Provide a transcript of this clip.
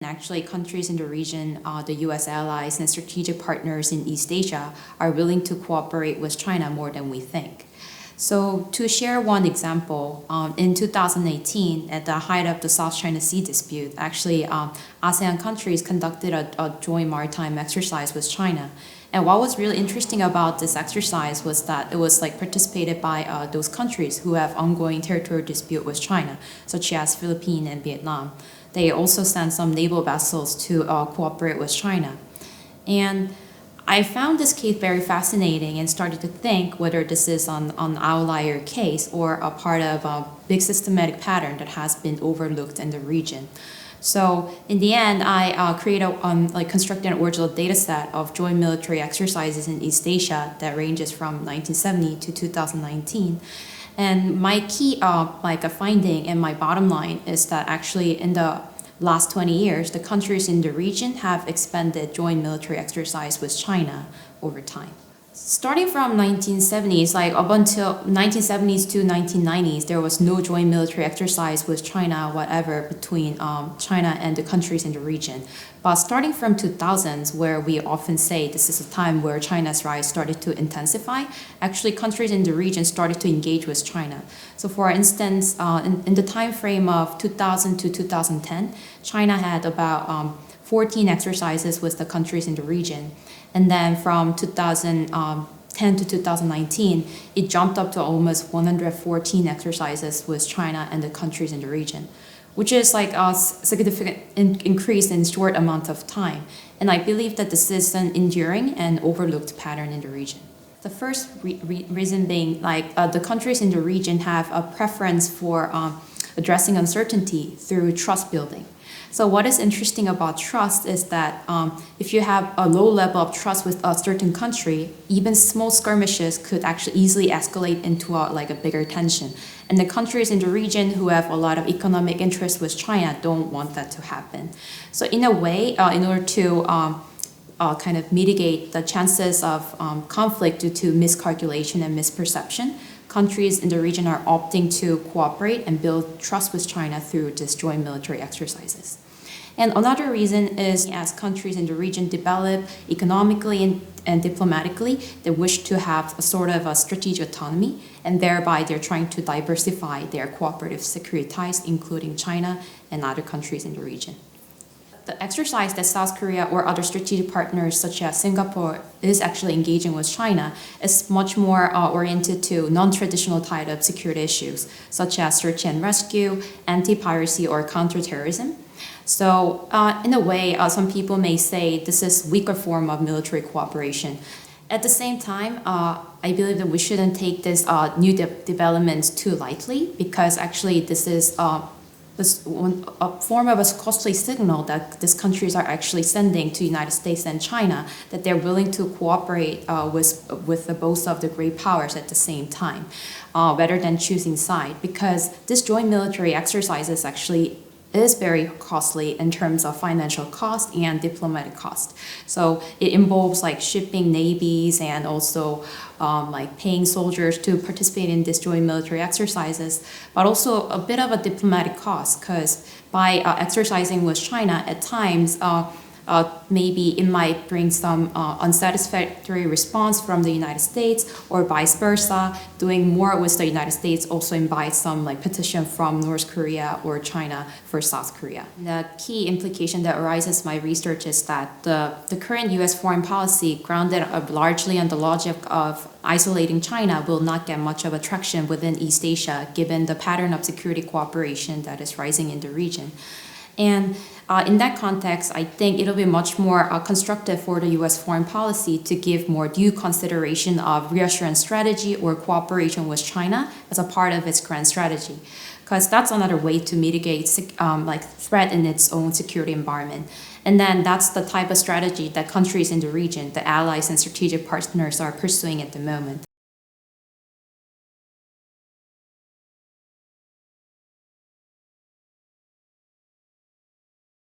Actually, countries in the region, the US allies and strategic partners in East Asia are willing to cooperate with China more than we think. So to share one example, in 2018, at the height of the South China Sea dispute, actually ASEAN countries conducted a joint maritime exercise with China. And what was really interesting about this exercise was that it was participated by those countries who have ongoing territorial dispute with China, such as Philippines and Vietnam. They also sent some naval vessels to cooperate with China. And I found this case very fascinating and started to think whether this is an outlier case or a part of a big systematic pattern that has been overlooked in the region. So in the end, I constructed an original data set of joint military exercises in East Asia that ranges from 1970 to 2019. And my key finding and my bottom line is that actually in the last 20 years, the countries in the region have expanded joint military exercise with China over time. Starting from 1970s, up until 1970s to 1990s, there was no joint military exercise with China whatever between China and the countries in the region. But starting from 2000s, where we often say this is a time where China's rise started to intensify, actually countries in the region started to engage with China. So for instance, in the time frame of 2000 to 2010, China had about 14 exercises with the countries in the region. And then from 2010 to 2019, it jumped up to almost 114 exercises with China and the countries in the region, which is a significant increase in short amount of time. And I believe that this is an enduring and overlooked pattern in the region. The first reason being the countries in the region have a preference for addressing uncertainty through trust building. So what is interesting about trust is that if you have a low level of trust with a certain country, even small skirmishes could actually easily escalate into a bigger tension. And the countries in the region who have a lot of economic interest with China don't want that to happen. So in a way, in order to kind of mitigate the chances of conflict due to miscalculation and misperception, countries in the region are opting to cooperate and build trust with China through these joint military exercises. And another reason is as countries in the region develop economically and diplomatically, they wish to have a sort of a strategic autonomy, and thereby they're trying to diversify their cooperative security ties, including China and other countries in the region. The exercise that South Korea or other strategic partners such as Singapore is actually engaging with China is much more oriented to non-traditional type of security issues, such as search and rescue, anti-piracy, or counterterrorism. So in a way, some people may say this is a weaker form of military cooperation. At the same time, I believe that we shouldn't take this new developments too lightly, because actually this is a form of a costly signal that these countries are actually sending to the United States and China that they're willing to cooperate with both of the great powers at the same time, rather than choosing side, because this joint military exercises actually is very costly in terms of financial cost and diplomatic cost. So it involves shipping navies and also paying soldiers to participate in these joint military exercises, but also a bit of a diplomatic cost, because by exercising with China at times, maybe it might bring some unsatisfactory response from the United States, or vice versa. Doing more with the United States also invites some petition from North Korea or China for South Korea. The key implication that arises from my research is that the current US foreign policy, grounded largely on the logic of isolating China, will not get much of a traction within East Asia, given the pattern of security cooperation that is rising in the region. And in that context, I think it'll be much more constructive for the U.S. foreign policy to give more due consideration of reassurance strategy or cooperation with China as a part of its grand strategy, because that's another way to mitigate threat in its own security environment. And then that's the type of strategy that countries in the region, the allies and strategic partners, are pursuing at the moment.